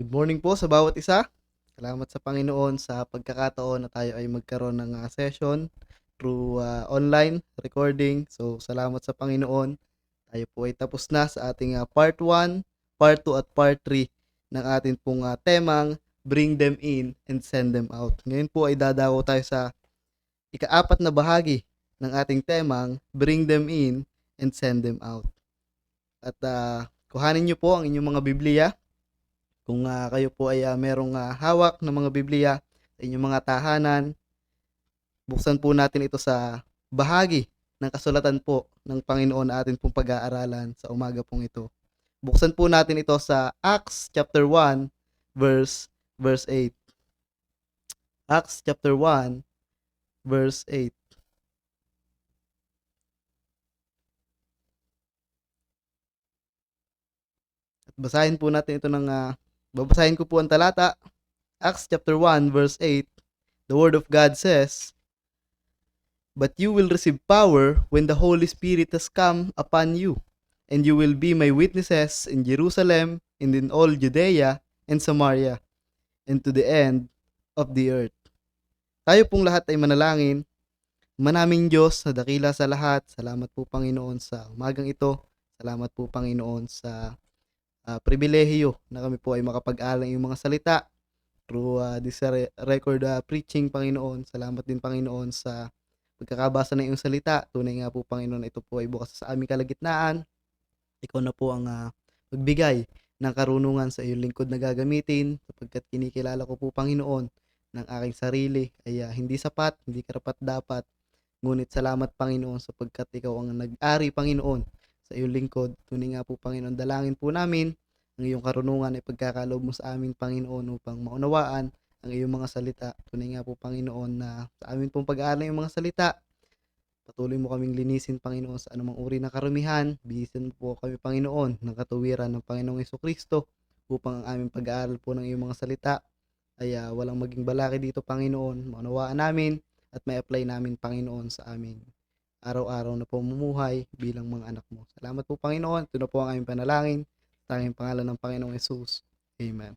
Good morning po sa bawat isa. Salamat sa Panginoon sa pagkakataon na tayo ay magkaroon ng session through online recording. So, salamat sa Panginoon. Tayo po ay tapos na sa ating part 1, part 2 at part 3 ng ating pong temang Bring Them In and Send Them Out. Ngayon po ay dadako tayo sa ika-4 na bahagi ng ating temang Bring Them In and Send Them Out. At kuhanin niyo po ang inyong mga Biblia. Kung kayo po ay merong hawak ng mga Biblia sa inyong mga tahanan, buksan po natin ito sa bahagi ng kasulatan po ng Panginoon na atin pong pag-aaralan sa umaga pong ito. Buksan po natin ito sa Acts chapter 1 verse 8. Acts chapter 1 verse 8. At basahin po natin ito babasahin ko po ang talata. Acts chapter 1 verse 8. The word of God says, "But you will receive power when the Holy Spirit has come upon you, and you will be my witnesses in Jerusalem and in all Judea and Samaria, and to the end of the earth." Tayo pong lahat ay manalangin. Manaming Diyos na dakila sa lahat, salamat po Panginoon sa umagang ito. Salamat po Panginoon sa pribilehiyo na kami po ay makapag-aral ng iyong mga salita through this record preaching, Panginoon. Salamat din Panginoon sa pagkakabasa ng iyong salita. Tunay nga po Panginoon, ito po ay bukas sa aming kalagitnaan. Ikaw na po ang magbigay ng karunungan sa iyong lingkod na gagamitin, sapagkat kinikilala ko po Panginoon ng aking sarili ay hindi sapat, hindi karapat dapat. Ngunit salamat Panginoon sapagkat ikaw ang nag-ari Panginoon sa iyong lingkod. Tunay nga po Panginoon, dalangin po namin ang iyong karunungan ay pagkakaloob mo sa amin Panginoon upang maunawaan ang iyong mga salita. Tunay nga po Panginoon na sa amin pong pag-aaral ng iyong mga salita, patuloy mo kaming linisin Panginoon sa anumang uri ng karumihan. Bihisan po kami Panginoon ng katuwiran ng Panginoong Hesukristo upang ang aming pag-aaral po ng iyong mga salita ay walang maging balaki dito Panginoon. Maunawaan namin at may apply namin Panginoon sa amin araw-araw na pamumuhay bilang mga anak mo. Salamat po Panginoon. Ito na po ang aming panalangin sa aming pangalan ng Panginoong Hesus. Amen.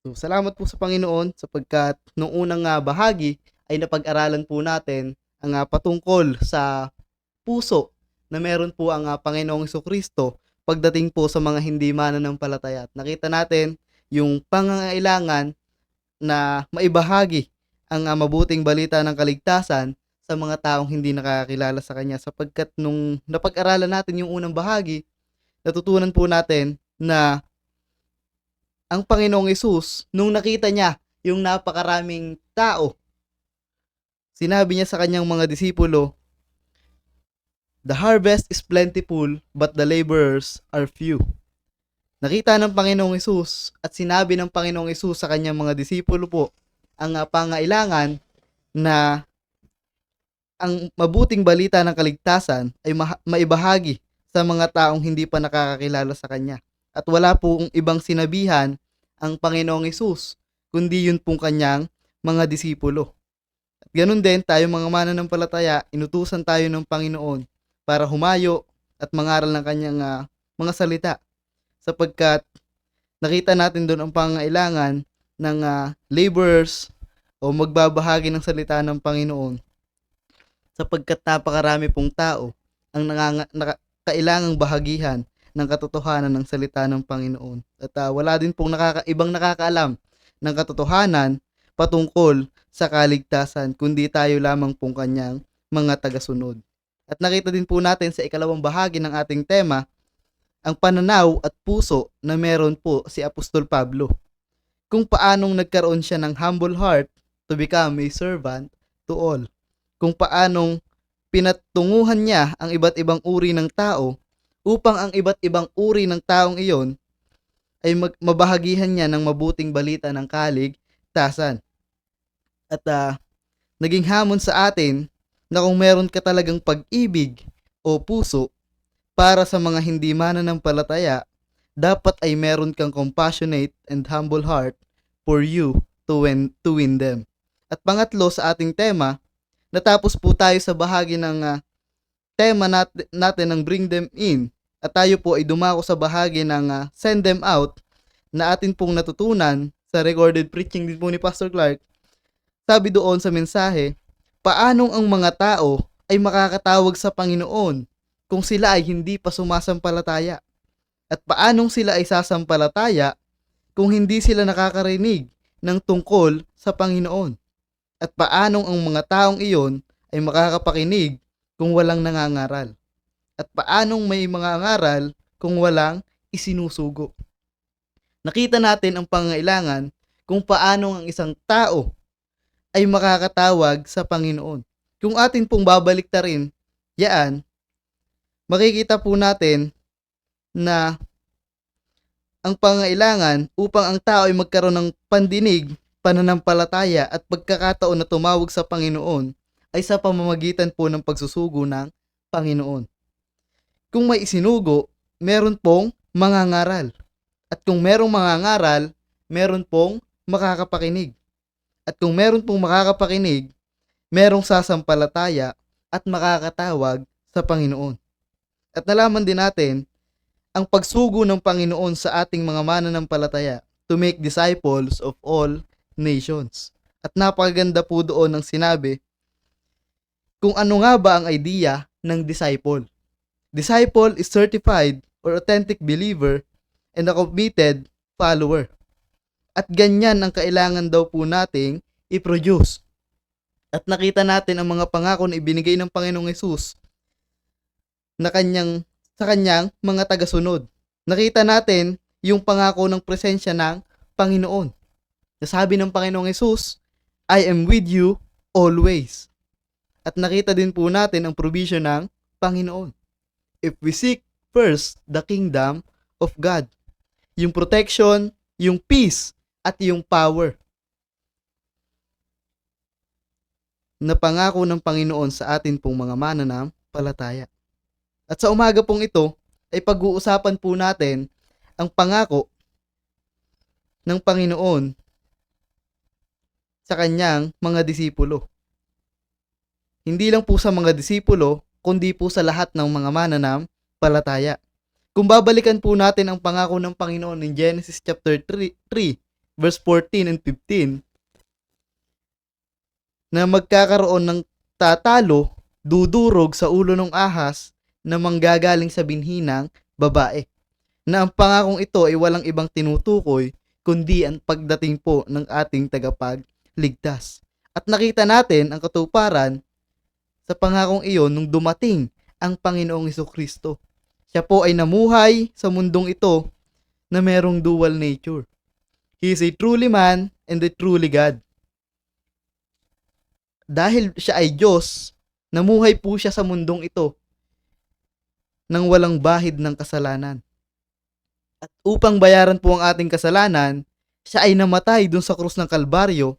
So, salamat po sa Panginoon sapagkat nung unang bahagi ay napag-aralan po natin ang patungkol sa puso na meron po ang Panginoong Hesukristo pagdating po sa mga hindi mananampalataya. At nakita natin yung pangangailangan na maibahagi ang mabuting balita ng kaligtasan sa mga taong hindi nakakilala sa Kanya, sapagkat nung napag-aralan natin yung unang bahagi, natutunan po natin na ang Panginoong Hesus, nung nakita niya yung napakaraming tao, sinabi niya sa kanyang mga disipulo, "The harvest is plentiful, but the laborers are few." Nakita ng Panginoong Hesus at sinabi ng Panginoong Hesus sa kanyang mga disipulo po ang pangailangan na ang mabuting balita ng kaligtasan ay maibahagi sa mga taong hindi pa nakakakilala sa Kanya. At wala pong ibang sinabihan ang Panginoong Hesus, kundi yun pong kanyang mga disipulo. At ganun din tayo mga mananampalataya, inutusan tayo ng Panginoon para humayo at mangaral ng kanyang mga salita, sapagkat nakita natin doon ang pangailangan ng laborers o magbabahagi ng salita ng Panginoon, sapagkat napakarami pong tao ang kailangang bahagihan ng katotohanan ng salita ng Panginoon. At wala din pong ibang nakakaalam ng katotohanan patungkol sa kaligtasan, kundi tayo lamang pong kanyang mga tagasunod. At nakita din po natin sa ikalawang bahagi ng ating tema ang pananaw at puso na meron po si Apostol Pablo, kung paanong nagkaroon siya ng humble heart to become a servant to all, kung paanong pinatunguhan niya ang iba't ibang uri ng tao upang ang iba't ibang uri ng taong iyon ay mabahagihan niya ng mabuting balita ng kaligtasan. At naging hamon sa atin na kung meron ka talagang pag-ibig o puso para sa mga hindi mananampalataya, dapat ay meron kang compassionate and humble heart for you to win them. At pangatlo sa ating tema, natapos po tayo sa bahagi ng tema natin ng Bring Them In at tayo po ay dumako sa bahagi ng send them out na atin pong natutunan sa recorded preaching din po ni Pastor Clark. Sabi doon sa mensahe, paanong ang mga tao ay makakatawag sa Panginoon kung sila ay hindi pa sumasampalataya? At paanong sila ay sasampalataya kung hindi sila nakakarinig ng tungkol sa Panginoon? At paanong ang mga taong iyon ay makakapakinig kung walang nangangaral? At paanong may mga ngaral kung walang isinusugo? Nakita natin ang pangangailangan kung paano ang isang tao ay makakatawag sa Panginoon. Kung atin pong babaliktarin, yan, makikita po natin na ang pangangailangan upang ang tao ay magkaroon ng pandinig, pananampalataya at pagkakataon na tumawag sa Panginoon ay sa pamamagitan po ng pagsusugo ng Panginoon. Kung may isinugo, meron pong mangangaral. At kung merong mangangaral, meron pong makakapakinig. At kung meron pong makakapakinig, merong sasampalataya at makakatawag sa Panginoon. At nalaman din natin ang pagsugo ng Panginoon sa ating mga mananampalataya to make disciples of all nations. At napakaganda po doon ng sinabi kung ano nga ba ang idea ng disciple. Disciple is certified or authentic believer and a committed follower. At ganyan ang kailangan daw po nating i-produce. At nakita natin ang mga pangako na ibinigay ng Panginoong Hesus na sa kanyang mga tagasunod. Nakita natin yung pangako ng presensya ng Panginoon. Nasabi ng Panginoong Hesus, I am with you always. At nakita din po natin ang provision ng Panginoon. If we seek first the kingdom of God, yung protection, yung peace, at yung power na pangako ng Panginoon sa atin pong mga mananampalataya. At sa umaga pong ito, ay pag-uusapan po natin ang pangako ng Panginoon sa kanyang mga disipulo. Hindi lang po sa mga disipulo, kundi po sa lahat ng mga mananampalataya. Kung babalikan po natin ang pangako ng Panginoon in Genesis chapter 3 verse 14 and 15, na magkakaroon ng tatalo, dudurog sa ulo ng ahas na manggagaling sa binhi ng babae. Na ang pangakong ito ay walang ibang tinutukoy kundi ang pagdating po ng ating tagapagligtas. At nakita natin ang katuparan sa pangakong iyon nung dumating ang Panginoong Jesucristo. Siya po ay namuhay sa mundong ito na merong dual nature. He is a truly man and a truly God. Dahil siya ay Diyos, namuhay po siya sa mundong ito nang walang bahid ng kasalanan. At upang bayaran po ang ating kasalanan, siya ay namatay dun sa krus ng Kalbaryo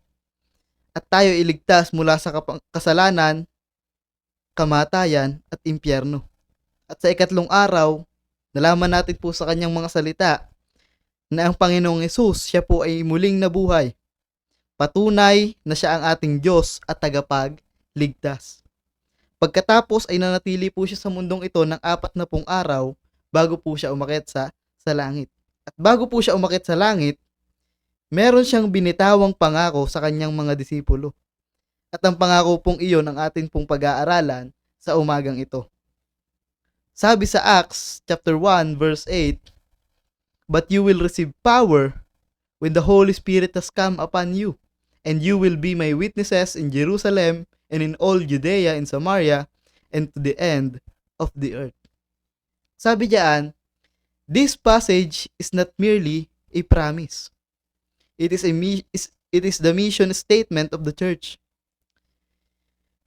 at tayo iligtas mula sa kasalanan, kamatayan at impyerno. At sa ikatlong araw, nalaman natin po sa kanyang mga salita na ang Panginoong Hesus, siya po ay muling nabuhay. Patunay na siya ang ating Diyos at tagapagligtas. Pagkatapos ay nanatili po siya sa mundong ito ng 40 araw bago po siya umakyat sa langit. At bago po siya umakyat sa langit, meron siyang binitawang pangako sa kanyang mga disipulo. At ang pangako pong iyon ang atin pong pag-aaralan sa umagang ito. Sabi sa Acts chapter 1 verse 8, but you will receive power when the Holy Spirit has come upon you, and you will be my witnesses in Jerusalem and in all Judea and Samaria and to the end of the earth. Sabi diyan, this passage is not merely a promise. It is the mission statement of the church.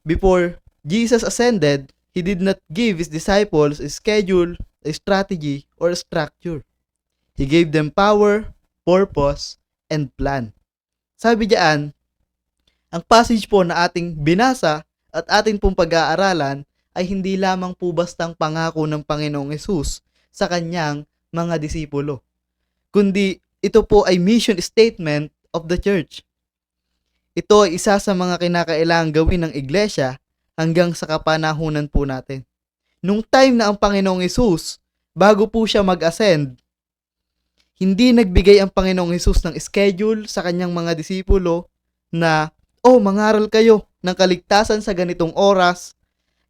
Before Jesus ascended, He did not give His disciples a schedule, a strategy, or a structure. He gave them power, purpose, and plan. Sabi diyan, ang passage po na ating binasa at ating pong pag-aaralan ay hindi lamang po bastang pangako ng Panginoong Hesus sa kanyang mga disipulo, kundi ito po ay mission statement of the church. Ito ay isa sa mga kinakailangang gawin ng iglesia hanggang sa kapanahunan po natin. Nung time na ang Panginoong Hesus bago po siya mag-ascend, hindi nagbigay ang Panginoong Hesus ng schedule sa kanyang mga disipulo na, mangaral kayo ng kaligtasan sa ganitong oras,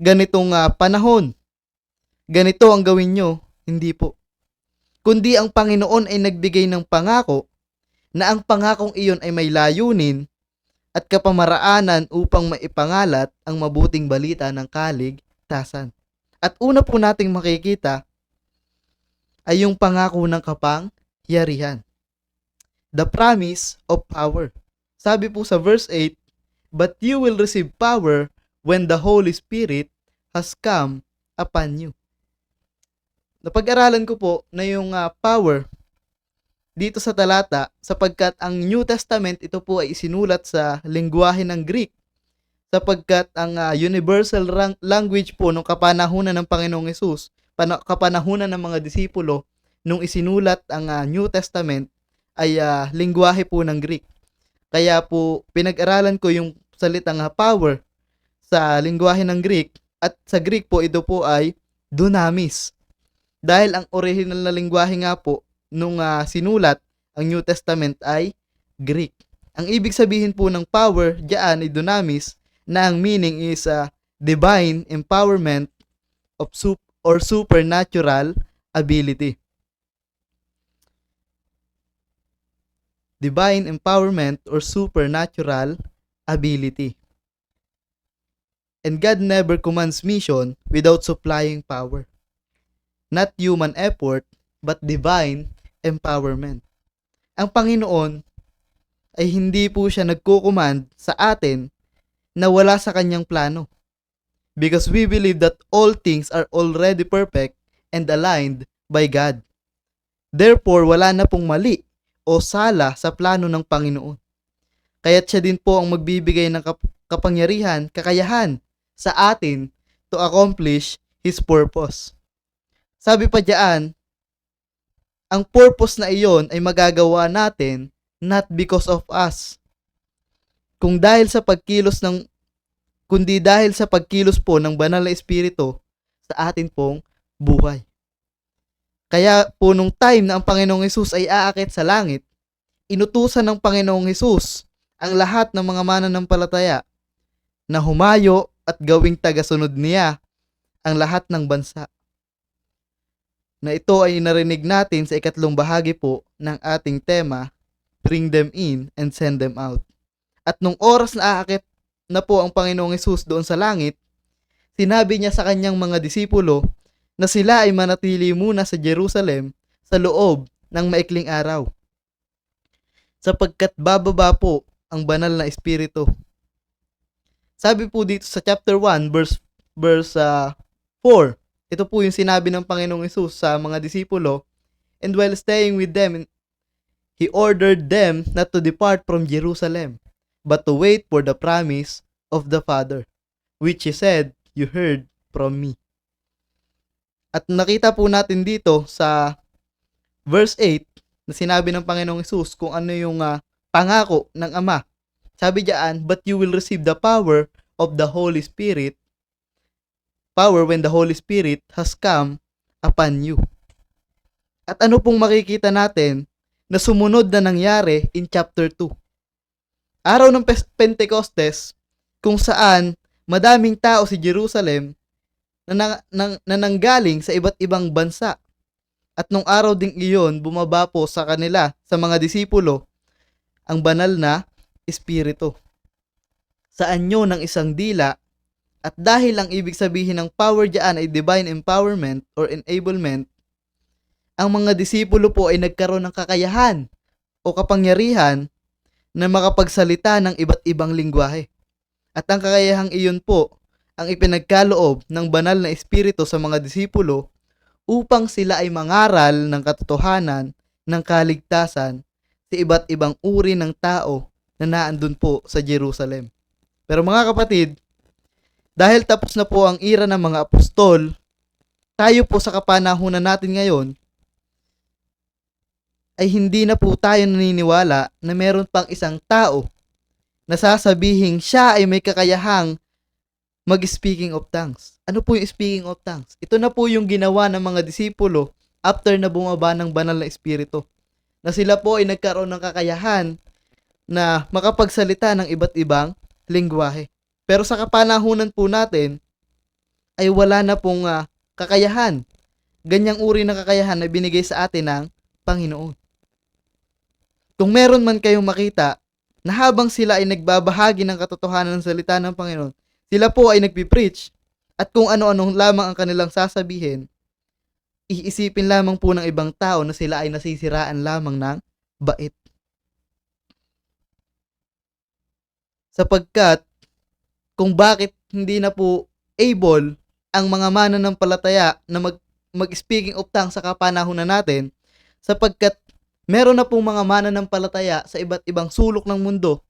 ganitong panahon, ganito ang gawin nyo. Hindi po. Kundi ang Panginoon ay nagbigay ng pangako na ang pangakong iyon ay may layunin at kapamaraanan upang maipangalat ang mabuting balita ng kaligtasan. At una po nating makikita ay yung pangako ng kapangyarihan. The promise of power. Sabi po sa verse 8, "But you will receive power when the Holy Spirit has come upon you." Napag-aralan ko po na yung power dito sa talata sapagkat ang New Testament ito po ay isinulat sa lengguwahe ng Greek sapagkat ang universal language po nung kapanahunan ng Panginoong Hesus, kapanahunan ng mga disipulo nung isinulat ang New Testament ay lengguwahe po ng Greek. Kaya po pinag-aralan ko yung salitang power sa lengguwahe ng Greek at sa Greek po ito po ay dunamis. Dahil ang original na lengguwahe nga po nung sinulat ang New Testament ay Greek. Ang ibig sabihin po ng power diyan ay dunamis na ang meaning is divine empowerment of supernatural ability. Divine empowerment or supernatural ability. And God never commands mission without supplying power. Not human effort, but divine empowerment. Ang Panginoon ay hindi po siya nagko-command sa atin na wala sa kanyang plano. Because we believe that all things are already perfect and aligned by God. Therefore, wala na pong mali o sala sa plano ng Panginoon. Kaya't siya din po ang magbibigay ng kapangyarihan, kakayahan sa atin to accomplish His purpose. Sabi pa diyan, ang purpose na iyon ay magagawa natin not because of us, kundi dahil sa pagkilos po ng banal na espiritu sa atin pong buhay. Kaya po nung time na ang Panginoong Hesus ay aakit sa langit, inutusan ng Panginoong Hesus ang lahat ng mga mananampalataya na humayo at gawing tagasunod niya ang lahat ng bansa. Na ito ay narinig natin sa ikatlong bahagi po ng ating tema, Bring them in and send them out. At nung oras na aakit na po ang Panginoong Hesus doon sa langit, sinabi niya sa kanyang mga disipulo na sila ay manatili muna sa Jerusalem sa loob ng maikling araw. Sapagkat bababa po ang banal na espiritu. Sabi po dito sa chapter 1 verse 4, ito po yung sinabi ng Panginoong Hesus sa mga disipulo, "And while staying with them, He ordered them not to depart from Jerusalem, but to wait for the promise of the Father, which He said, you heard from me." At nakita po natin dito sa verse 8 na sinabi ng Panginoong Hesus kung ano yung pangako ng Ama. Sabi diyan, "But you will receive the power of the Holy Spirit, power when the Holy Spirit has come upon you." At ano pong makikita natin na sumunod na nangyari in chapter 2? Araw ng Pentecostes, kung saan madaming tao si Jerusalem na nanggaling sa iba't ibang bansa. At nung araw ding iyon, bumaba po sa kanila, sa mga disipulo, ang banal na espiritu sa anyo ng isang dila. At dahil ang ibig sabihin ng power diyan ay divine empowerment or enablement, ang mga disipulo po ay nagkaroon ng kakayahan o kapangyarihan na makapagsalita ng iba't ibang lingwahe. At ang kakayahang iyon po ang ipinagkaloob ng banal na espiritu sa mga disipulo upang sila ay mangaral ng katotohanan ng kaligtasan sa iba't ibang uri ng tao na naandun po sa Jerusalem. Pero mga kapatid, dahil tapos na po ang era ng mga apostol, tayo po sa kapanahunan natin ngayon, ay hindi na po tayo naniniwala na meron pang isang tao na sasabihing siya ay may kakayahang mag-speaking of tongues. Ano po yung speaking of tongues? Ito na po yung ginawa ng mga disipulo after na bumaba ng banal na espiritu, na sila po ay nagkaroon ng kakayahan na makapagsalita ng iba't ibang lengguwahe. Pero sa kapanahunan po natin ay wala na pong kakayahan. Ganyang uri ng kakayahan na binigay sa atin ng Panginoon. Kung meron man kayong makita na habang sila ay nagbabahagi ng katotohanan ng salita ng Panginoon, sila po ay nagpipreach at kung ano-anong lamang ang kanilang sasabihin, iisipin lamang po ng ibang tao na sila ay nasisiraan lamang ng bait. Sapagkat kung bakit hindi na po able ang mga mananampalataya na mag-speaking of tongues sa kapanahunan natin, sapagkat meron na pong mga mananampalataya sa iba't ibang sulok ng mundo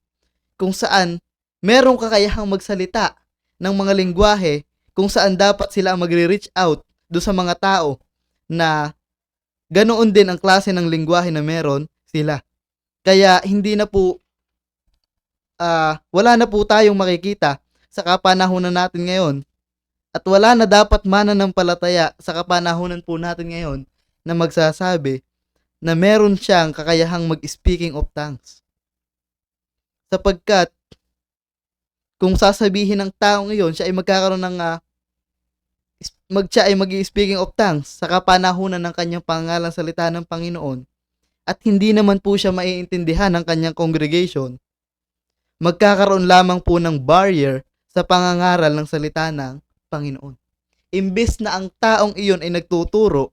kung saan merong kakayahang magsalita ng mga lengguwahe kung saan dapat sila magre-reach out do sa mga tao na ganoon din ang klase ng lengguwahe na meron sila. Kaya hindi na po wala na po tayong makikita sa kapanahunan natin ngayon at wala na dapat mananampalataya sa kapanahunan po natin ngayon na magsasabi na meron siyang kakayahang mag-speaking of tongues. Sapagkat kung sasabihin ng taong iyon, siya ay magkakaroon ng siya ay mag-speaking of tongues sa kapanahunan ng kanyang pangalan salita ng Panginoon at hindi naman po siya maiintindihan ng kanyang congregation, magkakaroon lamang po ng barrier sa pangangaral ng salita ng Panginoon. Imbes na ang taong iyon ay nagtuturo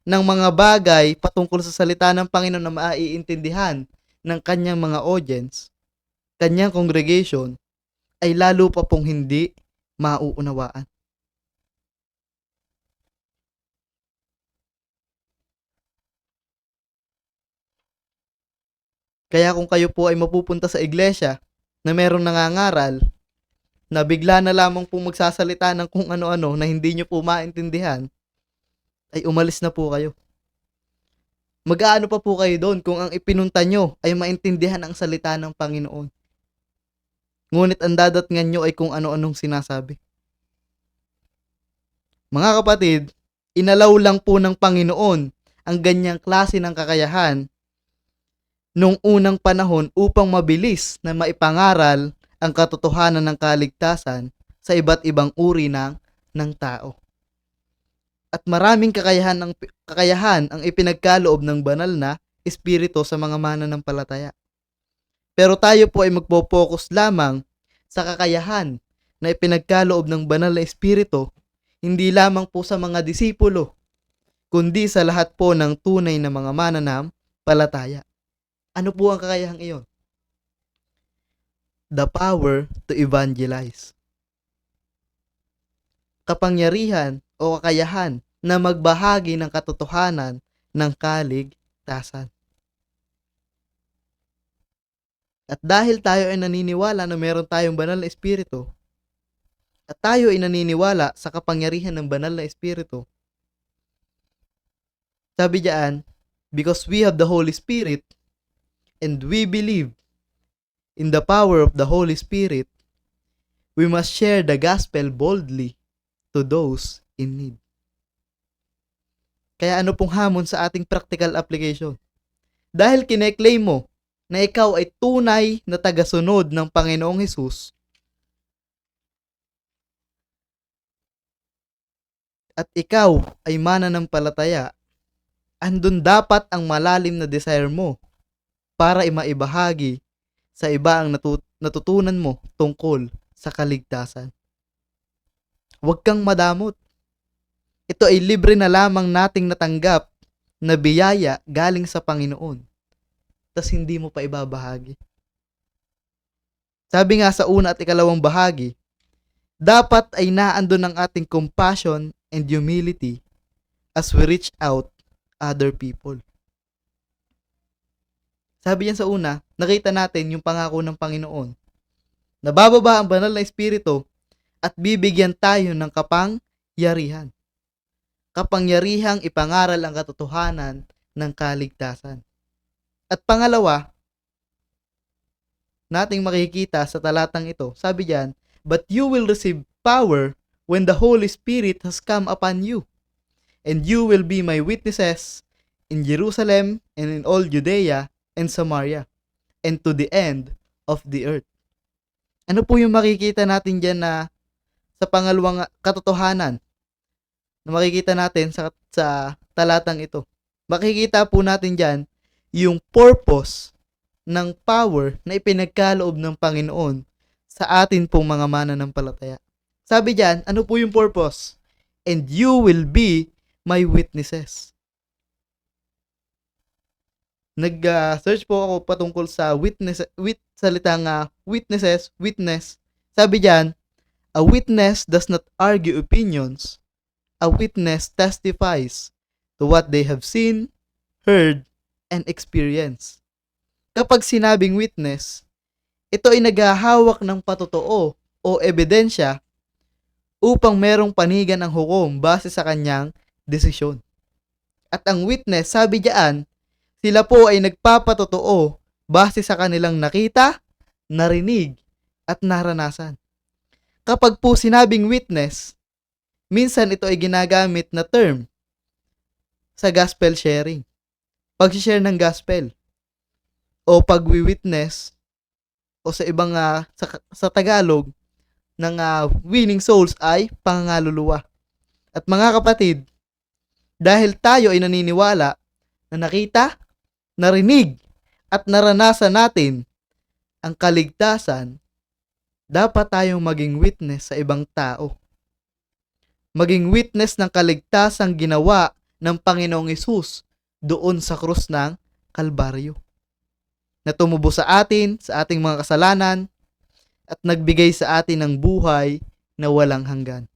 ng mga bagay patungkol sa salita ng Panginoon na maiintindihan ng kanyang mga audience, kanyang congregation, ay lalo pa pong hindi mauunawaan. Kaya kung kayo po ay mapupunta sa iglesia na merong nangangaral, na bigla na lamang po magsasalita ng kung ano-ano na hindi nyo po maintindihan, ay umalis na po kayo. Mag-aano pa po kayo doon kung ang ipinunta nyo ay maintindihan ang salita ng Panginoon. Ngunit ang dadatngan nyo ay kung ano-anong sinasabi. Mga kapatid, inalaw lang po ng Panginoon ang ganyang klase ng kakayahan noong unang panahon upang mabilis na maipangaral ang katotohanan ng kaligtasan sa iba't ibang uri ng tao. At maraming kakayahan ang ipinagkaloob ng banal na espiritu sa mga mananampalataya. Pero tayo po ay magpo-focus lamang sa kakayahan na ipinagkaloob ng banal na espiritu, hindi lamang po sa mga disipulo, kundi sa lahat po ng tunay na mga mananampalataya. Ano po ang kakayahang iyon? The power to evangelize. Kapangyarihan o kakayahan na magbahagi ng katotohanan ng kaligtasan. At dahil tayo ay naniniwala na meron tayong banal na espiritu, at tayo ay naniniwala sa kapangyarihan ng banal na espiritu, sabi diyan, because we have the Holy Spirit and we believe in the power of the Holy Spirit, we must share the gospel boldly to those in need. Kaya ano pong hamon sa ating practical application? Dahil kine-claim mo na ikaw ay tunay na tagasunod ng Panginoong Hesus at ikaw ay mananampalataya, andun dapat ang malalim na desire mo para maibahagi sa iba ang natutunan mo tungkol sa kaligtasan. Huwag kang madamot. Ito ay libre na lamang nating natanggap na biyaya galing sa Panginoon. Tas hindi mo pa ibabahagi. Sabi nga sa una at ikalawang bahagi, dapat ay naandun ang ating compassion and humility as we reach out other people. Sabi niyan sa una, nakita natin yung pangako ng Panginoon. Nabababa ang banal na espiritu at bibigyan tayo ng kapangyarihan. Kapangyarihang ipangaral ang katotohanan ng kaligtasan. At pangalawa, nating makikita sa talatang ito, sabi diyan, but you will receive power when the Holy Spirit has come upon you. And you will be my witnesses in Jerusalem and in all Judea and Samaria and to the end of the earth. Ano po yung makikita natin dyan na sa pangalawang katotohanan na makikita natin sa talatang ito? Makikita po natin dyan yung purpose ng power na ipinagkaloob ng Panginoon sa atin pong mga mananampalataya. Sabi dyan, ano po yung purpose? And you will be my witnesses. Nag-search po ako patungkol sa salitang witness. Sabi dyan, a witness does not argue opinions. A witness testifies to what they have seen, heard, and experienced. Kapag sinabing witness, ito ay naghahawak ng patotoo o ebidensya upang merong panigan ang hukom base sa kanyang desisyon. At ang witness, sabi diyan, sila po ay nagpapatotoo base sa kanilang nakita, narinig, at naranasan. Kapag po sinabing witness, minsan ito ay ginagamit na term sa gospel sharing. Pag-share ng gospel o pag-witness o sa ibang sa Tagalog ng winning souls ay pangangaluluwa. At mga kapatid, dahil tayo ay naniniwala na nakita, narinig, at naranasan natin ang kaligtasan, dapat tayong maging witness sa ibang tao. Maging witness ng kaligtasang ginawa ng Panginoong Hesus doon sa krus ng Kalbaryo. Na tumubo sa atin, sa ating mga kasalanan, at nagbigay sa atin ng buhay na walang hanggan.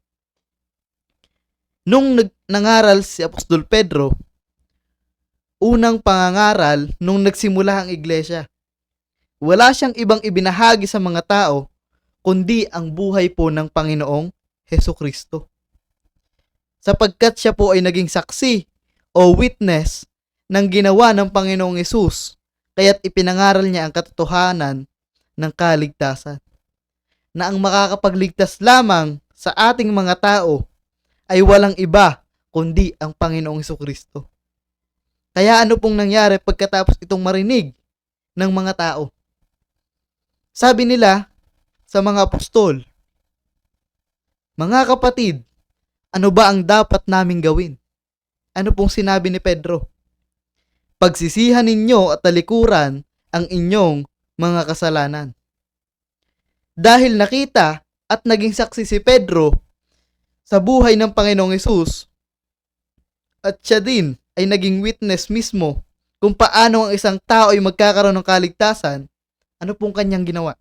Nung nangaral si Apostol Pedro, unang pangangaral nung nagsimula ang iglesia, wala siyang ibang ibinahagi sa mga tao kundi ang buhay po ng Panginoong Hesukristo. Sapagkat siya po ay naging saksi o witness ng ginawa ng Panginoong Hesus, kaya't ipinangaral niya ang katotohanan ng kaligtasan. Na ang makakapagligtas lamang sa ating mga tao ay walang iba kundi ang Panginoong Hesukristo. Kaya ano pong nangyari pagkatapos itong marinig ng mga tao? Sabi nila sa mga apostol, mga kapatid, ano ba ang dapat naming gawin? Ano pong sinabi ni Pedro? Pagsisihan ninyo at talikuran ang inyong mga kasalanan. Dahil nakita at naging saksi si Pedro sa buhay ng Panginoong Hesus, at siya din ay naging witness mismo kung paano ang isang tao ay magkakaroon ng kaligtasan, ano pong kanyang ginawa?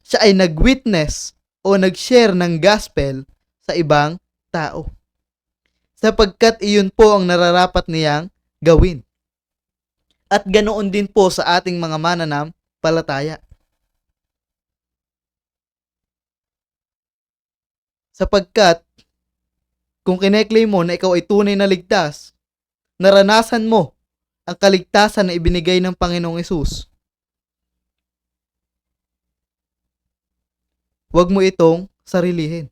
Siya ay nag-witness o nag-share ng gospel sa ibang tao. Sapagkat iyon po ang nararapat niyang gawin. At ganoon din po sa ating mga mananampalataya. Sapagkat kung kineklaim mo na ikaw ay tunay na ligtas, naranasan mo ang kaligtasan na ibinigay ng Panginoong Hesus, huwag mo itong sarilihin.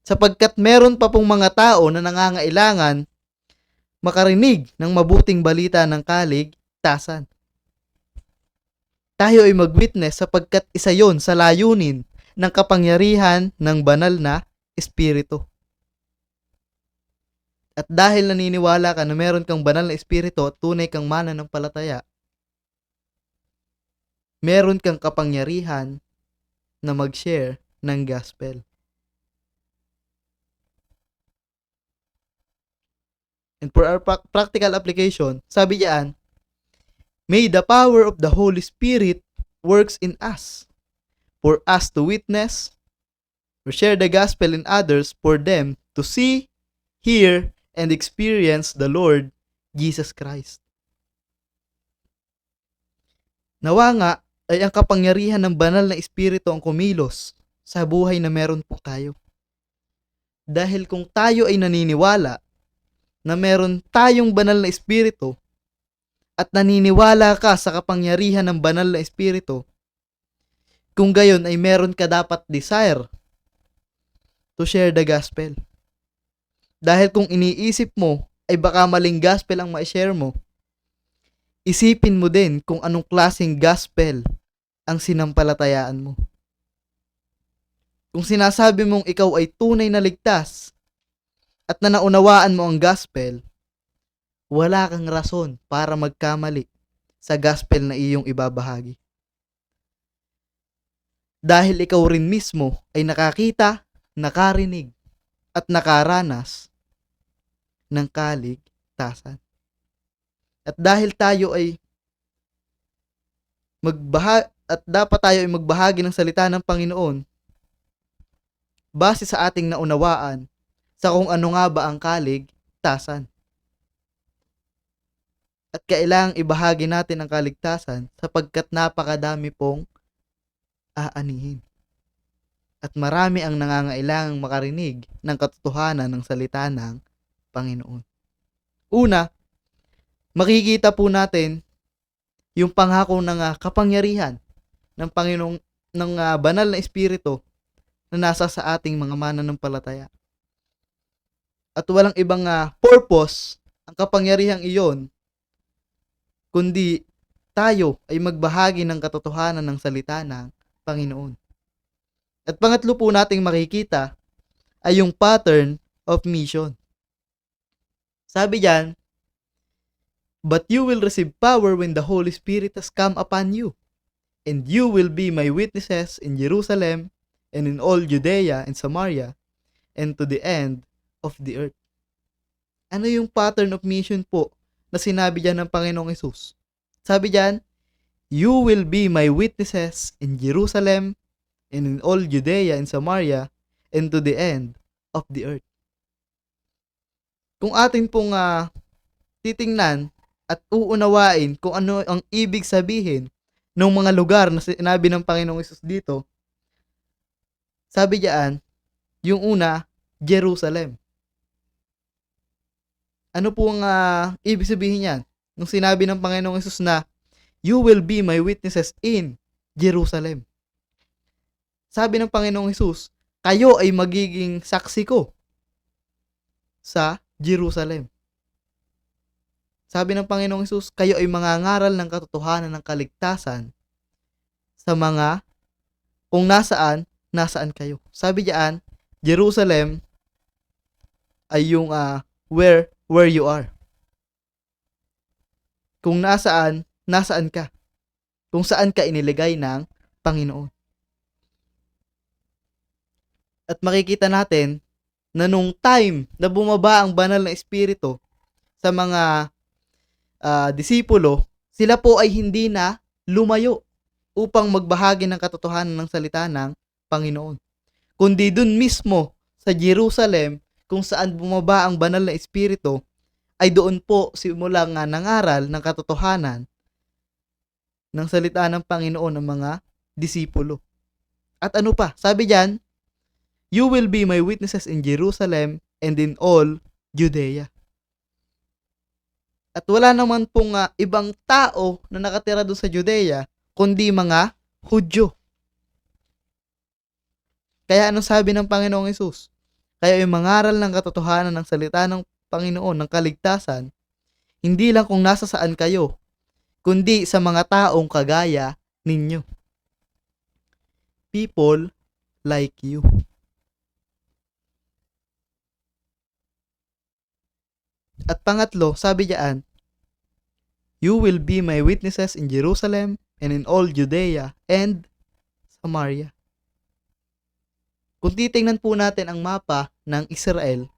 Sapagkat meron pa pong mga tao na nangangailangan makarinig ng mabuting balita ng kaligtasan. Tayo ay mag-witness sapagkat isa yon sa layunin ng kapangyarihan ng banal na Espiritu. At dahil naniniwala ka na meron kang banal na Espiritu at tunay kang mananampalataya, meron kang kapangyarihan na mag-share ng gospel. And for our practical application, sabi diyan, may the power of the Holy Spirit works in us, for us to witness, to share the gospel in others, for them to see, hear, and experience the Lord Jesus Christ. Nawa nga ay ang kapangyarihan ng banal na Espiritu ang kumilos sa buhay na meron po tayo. Dahil kung tayo ay naniniwala na meron tayong banal na Espiritu at naniniwala ka sa kapangyarihan ng banal na Espiritu, kung gayon ay meron ka dapat desire to share the gospel. Dahil kung iniisip mo ay baka maling gospel ang ma-share mo, isipin mo din kung anong klaseng gospel ang sinampalatayaan mo. Kung sinasabi mong ikaw ay tunay na ligtas at na naunawaan mo ang gospel, wala kang rason para magkamali sa gospel na iyong ibabahagi. Dahil ikaw rin mismo ay nakakita, nakarinig, at nakaranas ng kaligtasan. At dahil tayo ay dapat tayo ay magbahagi ng salita ng Panginoon base sa ating naunawaan sa kung ano nga ba ang kaligtasan. At kailangang ibahagi natin ang kaligtasan sapagkat napakadami pong aanihin. At marami ang nangangailangang makarinig ng katotohanan ng salita ng Panginoon. Una, makikita po natin yung pangako ng kapangyarihan ng Panginoong ng banal na espiritu na nasa sa ating mga mananampalataya. At walang ibang purpose ang kapangyarihang iyon kundi tayo ay magbahagi ng katotohanan ng salita ng Panginoon. At pangatlo po nating makikita ay yung pattern of mission. Sabi diyan, "But you will receive power when the Holy Spirit has come upon you, and you will be my witnesses in Jerusalem and in all Judea and Samaria and to the end of the earth." Ano yung pattern of mission po na sinabi diyan ng Panginoong Hesus? Sabi diyan, "You will be my witnesses in Jerusalem and in all Judea and Samaria and to the end of the earth." Kung atin pong titingnan at uunawain kung ano ang ibig sabihin ng mga lugar na sinabi ng Panginoong Hesus dito, sabi diyan, yung una, Jerusalem. Ano po ang ibig sabihin niyan? Nung sinabi ng Panginoong Hesus na, "You will be my witnesses in Jerusalem." Sabi ng Panginoong Hesus, kayo ay magiging saksi ko sa Jerusalem. Sabi ng Panginoong Hesus, kayo ay mangangaral ng katotohanan ng kaligtasan sa mga kung nasaan kayo. Sabi diyan, Jerusalem ay yung where you are. Kung nasaan ka. Kung saan ka iniligay ng Panginoon. At makikita natin na nung time na bumaba ang banal na espiritu sa mga disipulo, sila po ay hindi na lumayo upang magbahagi ng katotohanan ng salita ng Panginoon. Kundi dun mismo sa Jerusalem kung saan bumaba ang banal na espiritu, ay doon po simulang nangaral ng katotohanan ng salita ng Panginoon ng mga disipulo. At ano pa? Sabi diyan, "You will be my witnesses in Jerusalem and in all Judea." At wala naman pong ibang tao na nakatira doon sa Judea, kundi mga Hudyo. Kaya anong sabi ng Panginoong Hesus? Kayo ay mangaral ng katotohanan ng salita ng Panginoon, ng kaligtasan, hindi lang kung nasa saan kayo, kundi sa mga taong kagaya ninyo. People like you. At pangatlo, sabi diyan, "You will be my witnesses in Jerusalem and in all Judea and Samaria." Kung titingnan po natin ang mapa ng Israel,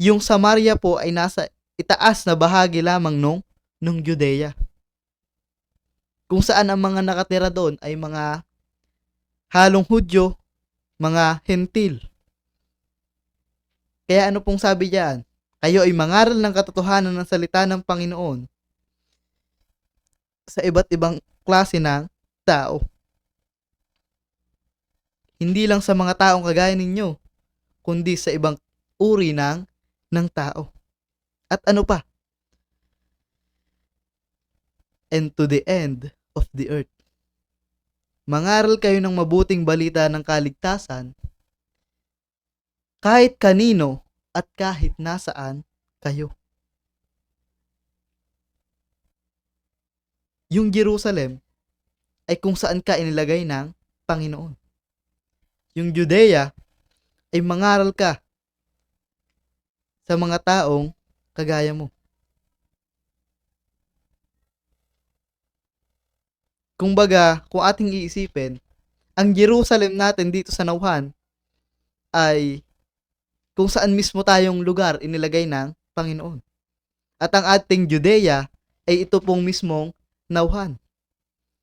yung Samaria po ay nasa itaas na bahagi lamang nung Judea. Kung saan ang mga nakatira doon ay mga halong Hudyo, mga Hentil. Kaya ano pong sabi diyan? Kayo ay mangaral ng katotohanan ng salita ng Panginoon sa iba't ibang klase ng tao. Hindi lang sa mga taong kagaya ninyo, kundi sa ibang uri ng tao. At ano pa? And to the end of the earth. Mangaral kayo ng mabuting balita ng kaligtasan kahit kanino at kahit nasaan kayo. Yung Jerusalem ay kung saan ka inilagay ng Panginoon. Yung Judea ay mangaral ka sa mga taong kagaya mo. Kumbaga, kung ating iisipin, ang Jerusalem natin dito sa Nauhan ay kung saan mismo tayong lugar inilagay ng Panginoon. At ang ating Judea ay ito pong mismong Nauhan.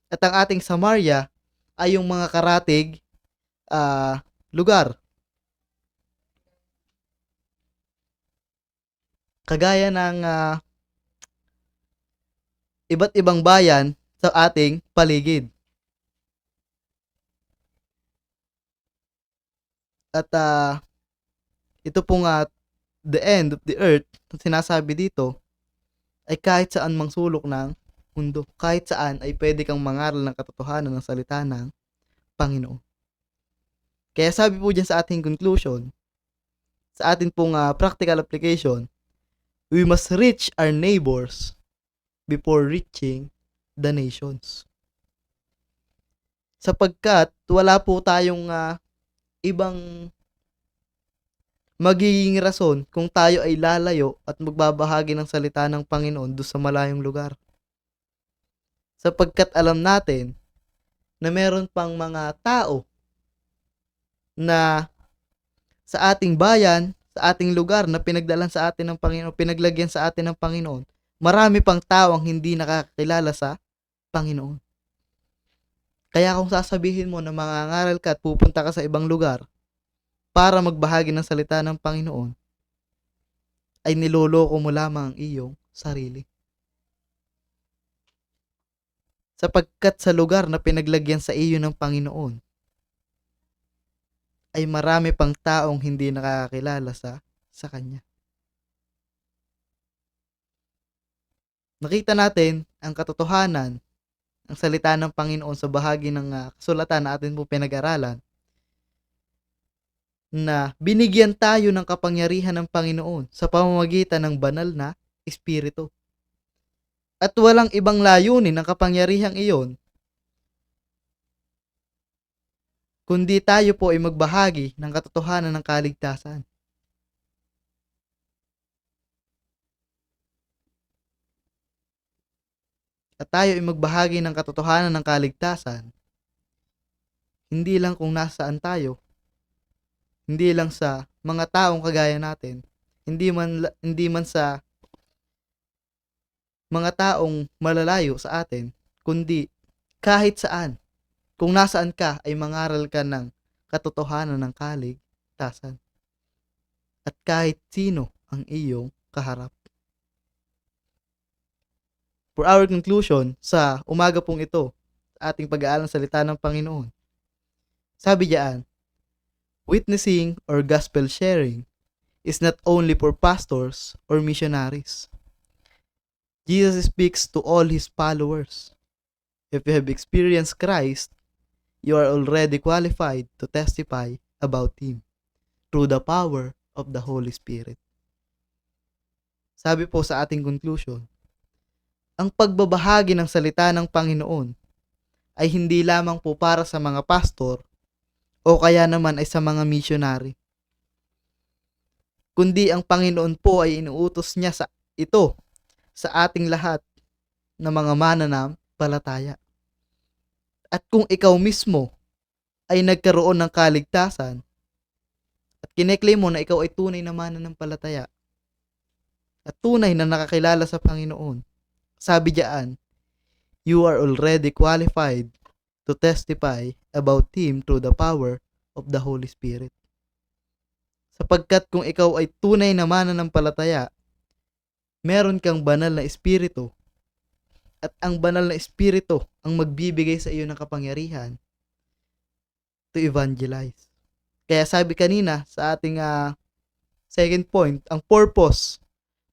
At ang ating Samaria ay yung mga karatig lugar. Kagaya ng iba't ibang bayan sa ating paligid. At ito pong the end of the earth na sinasabi dito ay kahit saan mang sulok ng mundo. Kahit saan ay pwede kang mangaral ng katotohanan ng salita ng Panginoon. Kaya sabi po dyan sa ating conclusion, sa ating pong practical application, we must reach our neighbors before reaching the nations. Sapagkat wala po tayong ibang magiging rason kung tayo ay lalayo at magbabahagi ng salita ng Panginoon doon sa malayong lugar. Sapagkat alam natin na meron pang mga tao na sa ating bayan, sa ating lugar na pinagdalan sa atin ng Panginoon, pinaglagyan sa atin ng Panginoon, marami pang tao ang hindi nakakakilala sa Panginoon. Kaya kung sasabihin mo na mangangaral ka at pupunta ka sa ibang lugar para magbahagi ng salita ng Panginoon, ay niloloko mo lamang ang iyong sarili. Sapagkat sa lugar na pinaglagyan sa iyo ng Panginoon, ay marami pang taong hindi nakakakilala sa Kanya. Nakita natin ang katotohanan ng salita ng Panginoon sa bahagi ng kasulatan na atin po pinag-aralan, na binigyan tayo ng kapangyarihan ng Panginoon sa pamamagitan ng banal na Espiritu. At walang ibang layunin ng kapangyarihang iyon kundi tayo po ay magbahagi ng katotohanan ng kaligtasan. At tayo ay magbahagi ng katotohanan ng kaligtasan, hindi lang kung nasaan tayo, hindi lang sa mga taong kagaya natin, hindi man sa mga taong malalayo sa atin, kundi kahit saan, kung nasaan ka ay mangaral ka ng katotohanan ng kaligtasan. At kahit sino ang iyong kaharap. For our conclusion, sa umaga pong ito, ating pag-aaral ng salita ng Panginoon, sabi diyan, witnessing or gospel sharing is not only for pastors or missionaries. Jesus speaks to all His followers. If you have experienced Christ, you are already qualified to testify about Him through the power of the Holy Spirit. Sabi po sa ating conclusion, ang pagbabahagi ng salita ng Panginoon ay hindi lamang po para sa mga pastor o kaya naman ay sa mga missionary, kundi ang Panginoon po ay inuutos niya sa ating lahat na mga mananampalataya. At kung ikaw mismo ay nagkaroon ng kaligtasan at kineklaim mo na ikaw ay tunay na mananampalataya at tunay na nakakilala sa Panginoon, sabi diyan, you are already qualified to testify about Him through the power of the Holy Spirit. Sapagkat kung ikaw ay tunay na mananampalataya, meron kang banal na espiritu at ang banal na espiritu ang magbibigay sa iyo ng kapangyarihan to evangelize. Kaya sabi kanina sa ating second point, ang purpose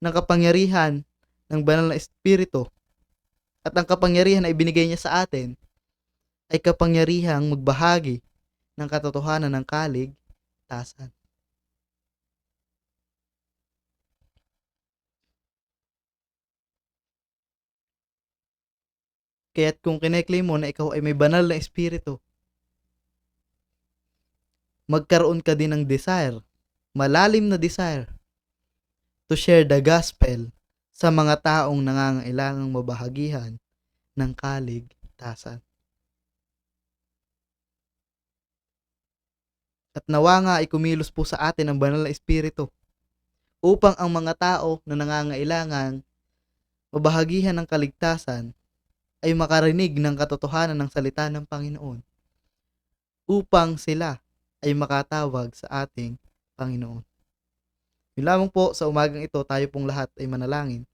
ng kapangyarihan ng banal na espiritu at ang kapangyarihan na ibinigay niya sa atin ay kapangyarihang magbahagi ng katotohanan ng kaligtasan. Kaya't kung kine-claim mo na ikaw ay may banal na espiritu, magkaroon ka din ng desire, malalim na desire, to share the gospel sa mga taong nangangailangang mabahagihan ng kaligtasan. At nawa nga ay kumilos po sa atin ang banal na espiritu upang ang mga tao na nangangailangan mabahagihan ng kaligtasan ay makarinig ng katotohanan ng salita ng Panginoon upang sila ay makatawag sa ating Panginoon. Yun lamang po, sa umagang ito tayo pong lahat ay manalangin.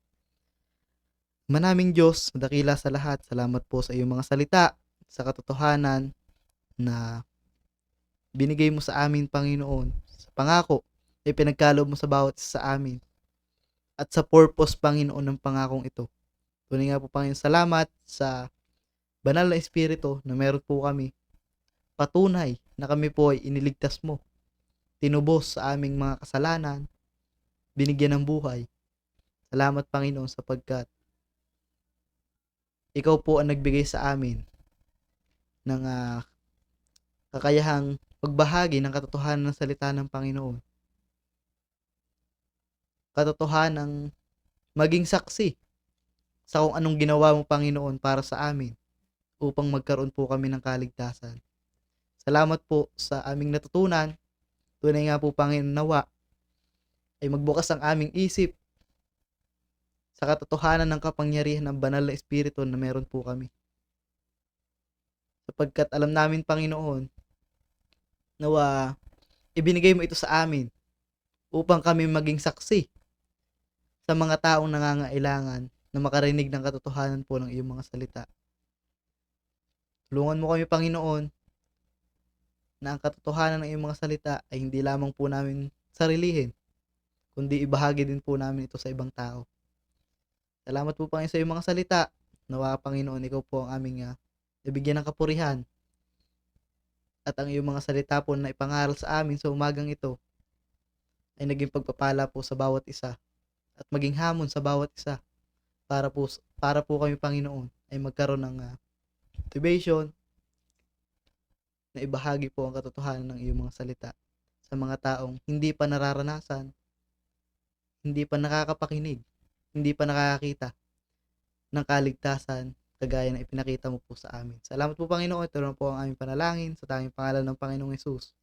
Manaming Diyos, dakila sa lahat, salamat po sa iyong mga salita, sa katotohanan na binigay mo sa amin, Panginoon, sa pangako ay pinagkaloob mo sa bawat isa sa amin at sa purpose, Panginoon, ng pangakong ito. Tunay nga po, Panginoon, salamat sa banal na espiritu na meron po kami. Patunay na kami po ay iniligtas mo, tinubos sa aming mga kasalanan, binigyan ng buhay. Salamat, Panginoon, sapagkat ikaw po ang nagbigay sa amin ng kakayahang pagbahagi ng katotohanan ng salita ng Panginoon. Katotohanan ng maging saksi sa kung anong ginawa mo, Panginoon, para sa amin upang magkaroon po kami ng kaligtasan. Salamat po sa aming natutunan. Tunay nga po, Panginoon, nawa ay magbukas ang aming isip sa katotohanan ng kapangyarihan ng banal na espiritu na meron po kami. Sapagkat alam namin, Panginoon, nawa ibinigay mo ito sa amin upang kami maging saksi sa mga taong nangangailangan na makarinig ng katotohanan po ng iyong mga salita. Tulungan mo kami, Panginoon, na ang katotohanan ng iyong mga salita ay hindi lamang po namin sarilihin, kundi ibahagi din po namin ito sa ibang tao. Salamat po, Panginoon, sa iyong mga salita. Nawa, Panginoon, ikaw po ang aming nabigyan ng kapurihan. At ang iyong mga salita po na ipangaral sa amin sa umagang ito ay naging pagpapala po sa bawat isa at maging hamon sa bawat isa para po kami, Panginoon, ay magkaroon ng motivation na ibahagi po ang katotohanan ng iyong mga salita sa mga taong hindi pa nararanasan, hindi pa nakakapakinig, hindi pa nakakakita ng kaligtasan kagaya na ipinakita mo po sa amin. Salamat po, Panginoon. Ito na po ang aming panalangin sa tanging pangalan ng Panginoong Hesus.